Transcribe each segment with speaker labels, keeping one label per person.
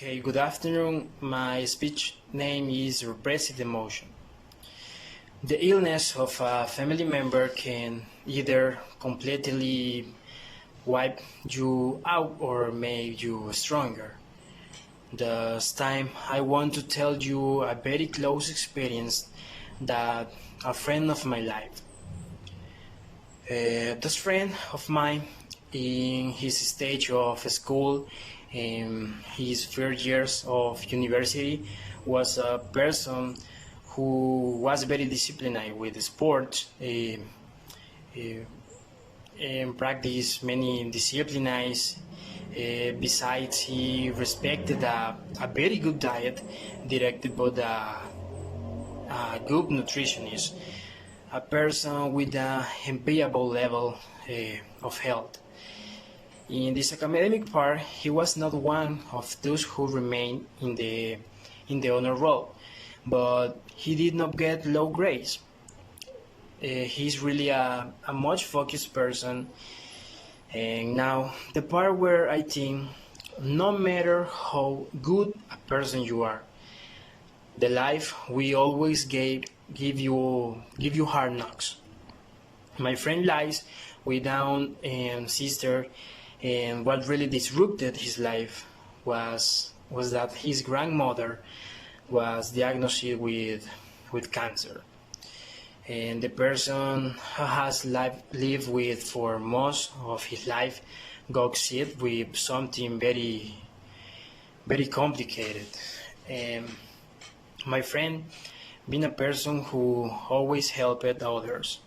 Speaker 1: Okay, good afternoon. My speech name is Repressive Emotion. The illness of a family member can either completely wipe you out or make you stronger. This time I want to tell you a very close experience that a friend of my life. This friend of mine in his stage of school in his first years of university was a person who was very disciplined with sport and practiced many disciplines. Besides, he respected a very good diet directed by a good nutritionist, a person with an enviable level of health. In this academic part, he was not one of those who remained in the honor roll, but he did not get low grades. He's really a much focused person. And now, the part where I think no matter how good a person you are, the life we always give you hard knocks. My friend lies without sister, and what really disrupted his life was that his grandmother was diagnosed with cancer, and the person who has lived with for most of his life got sick with something very very complicated. And my friend, being a person who always helped others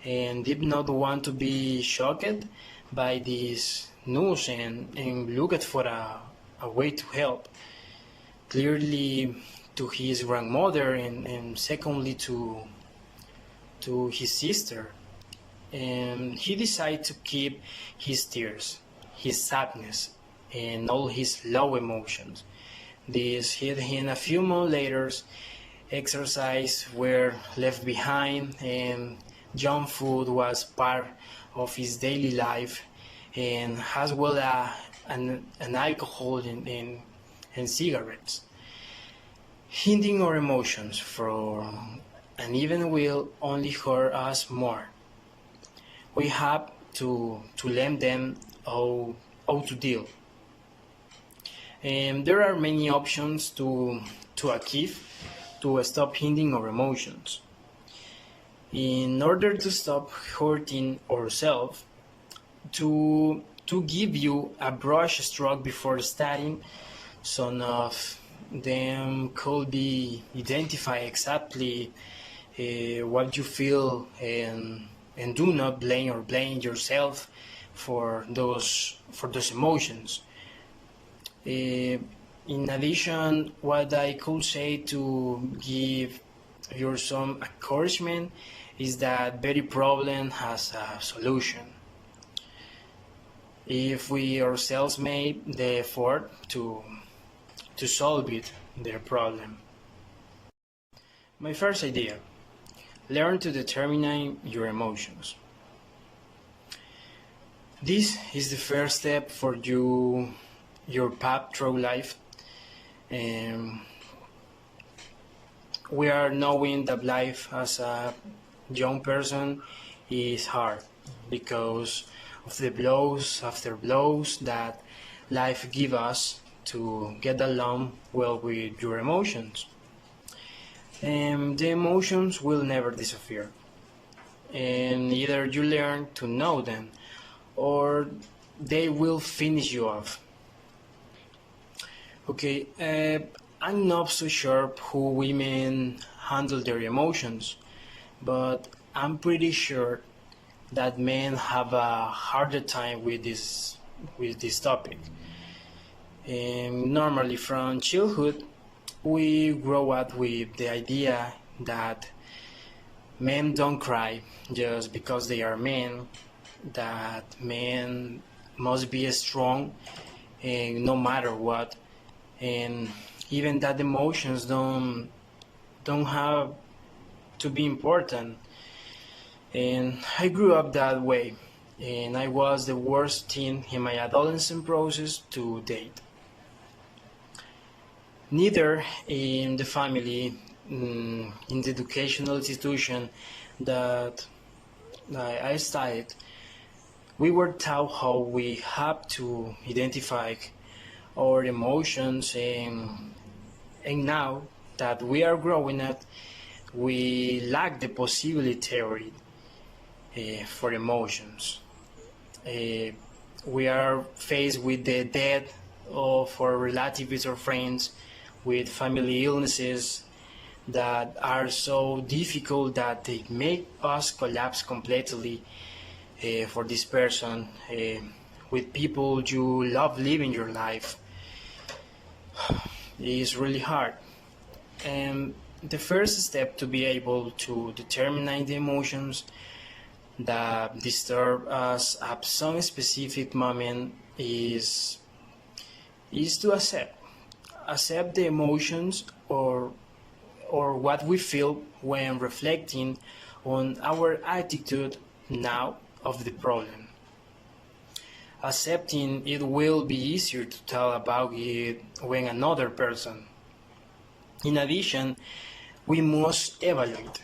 Speaker 1: and did not want to be shocked by this news and looked for a way to help. Clearly to his grandmother and secondly to his sister. And he decided to keep his tears, his sadness, and all his low emotions. This hit him a few months later. Exercise were left behind and junk food was part of his daily life, and as well an alcohol and cigarettes. Hiding our emotions from an even will only hurt us more. We have to learn them how to deal. And there are many options to achieve to stop hiding our emotions. In order to stop hurting ourselves, to give you a brush stroke before starting, some of them could be identify exactly what you feel and do not blame yourself for those emotions. In addition, what I could say to give you some encouragement is that every problem has a solution. If we ourselves made the effort to solve it, their problem. My first idea: learn to determine your emotions. This is the first step for your path through life. We are knowing that life as a young person is hard because of the blows after blows that life gives us to get along well with your emotions. And the emotions will never disappear. And either you learn to know them or they will finish you off. Okay, I'm not so sure how women handle their emotions, but I'm pretty sure that men have a harder time with this topic. And normally from childhood, we grow up with the idea that men don't cry just because they are men, that men must be strong and no matter what, and even that emotions don't have to be important. And I grew up that way, and I was the worst teen in my adolescent process to date. Neither in the family, in the educational institution that I studied, we were taught how we have to identify our emotions, and now that we are growing up, we lack the possibility theory for emotions. Uh, we are faced with the death of our relatives or friends, with family illnesses that are so difficult that they make us collapse completely for this person, with people you love living your life. It's really hard. And the first step to be able to determine the emotions that disturb us at some specific moment is to accept the emotions, or what we feel when reflecting on our attitude now of the problem. Accepting it will be easier to tell about it when another person. In addition, we must evaluate,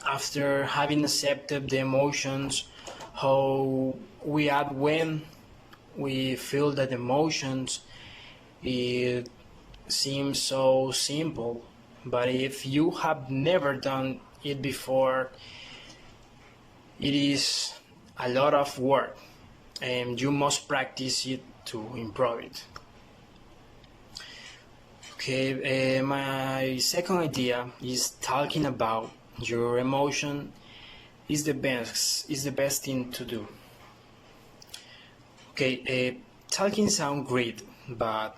Speaker 1: after having accepted the emotions, how we act when we feel that emotions. It seems so simple, but if you have never done it before, it is a lot of work, and you must practice it to improve it. Okay, my second idea is talking about your emotion is the best thing to do. Okay, talking sounds great, but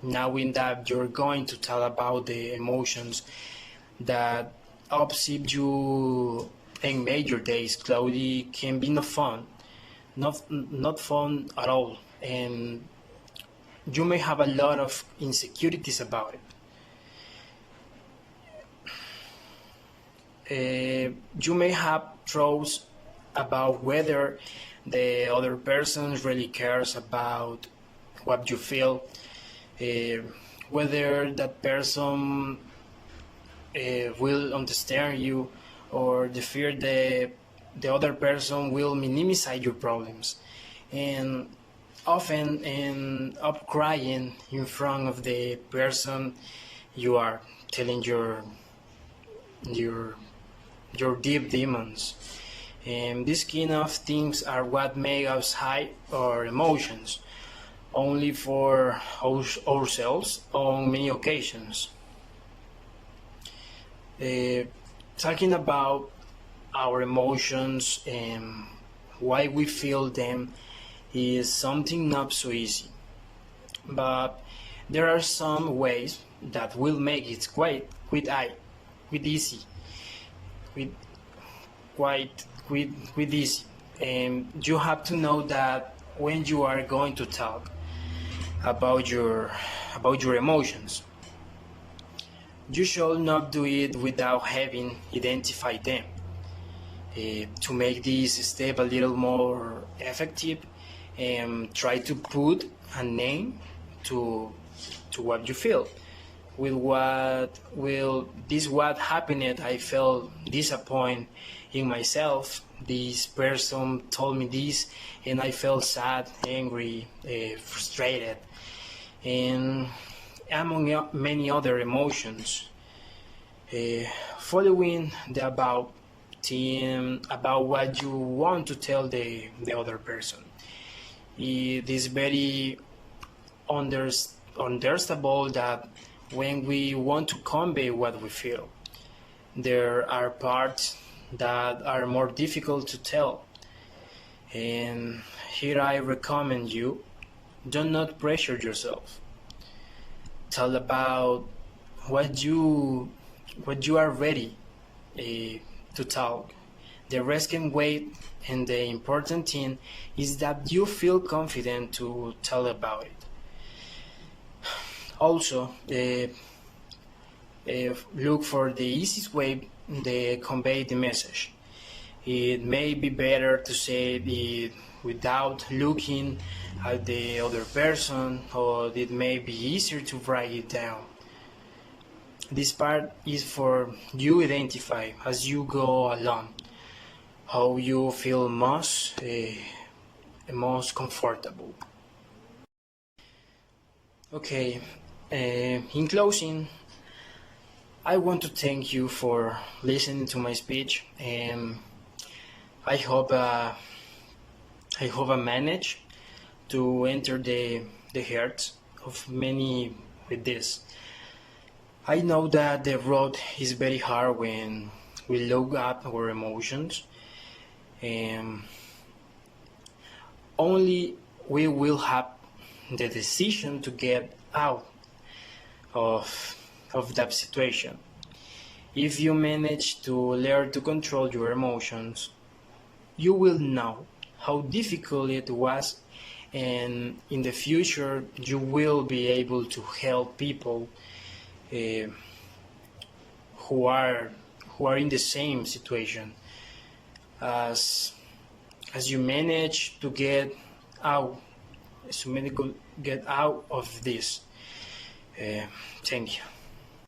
Speaker 1: knowing that you're going to tell about the emotions that upset you and make your days cloudy can be not fun at all, and you may have a lot of insecurities about it. You may have thoughts about whether the other person really cares about what you feel, uh, whether that person will understand you, or the fear that the other person will minimize your problems, and often end up crying in front of the person you are telling your your deep demons. And these kind of things are what make us hide our emotions, only for ourselves on many occasions. Uh, Talking about our emotions and why we feel them is something not so easy, but there are some ways that will make it quite easy, quite quite easy. And you have to know that when you are going to talk about your emotions, you should not do it without having identified them. To make this step a little more effective, try to put a name to what you feel. With what happened, I felt disappointed in myself. This person told me this, and I felt sad, angry, frustrated, and among many other emotions. Following the about theme about what you want to tell the other person. It is very understandable that when we want to convey what we feel, there are parts that are more difficult to tell. And here I recommend you, do not pressure yourself. Tell about what you are ready to talk. The rest can wait, and the important thing is that you feel confident to tell about it. Also, look for the easiest way to convey the message. It may be better to say it without looking at the other person, or it may be easier to write it down. This part is for you identify as you go along how you feel most comfortable. Okay, in closing, I want to thank you for listening to my speech, and I hope I manage to enter the hearts of many with this. I know that the road is very hard when we look up our emotions, and only we will have the decision to get out of that situation. If you manage to learn to control your emotions, you will know how difficult it was, and in the future you will be able to help people uh, who are in the same situation as you manage to out get out of this. Thank you.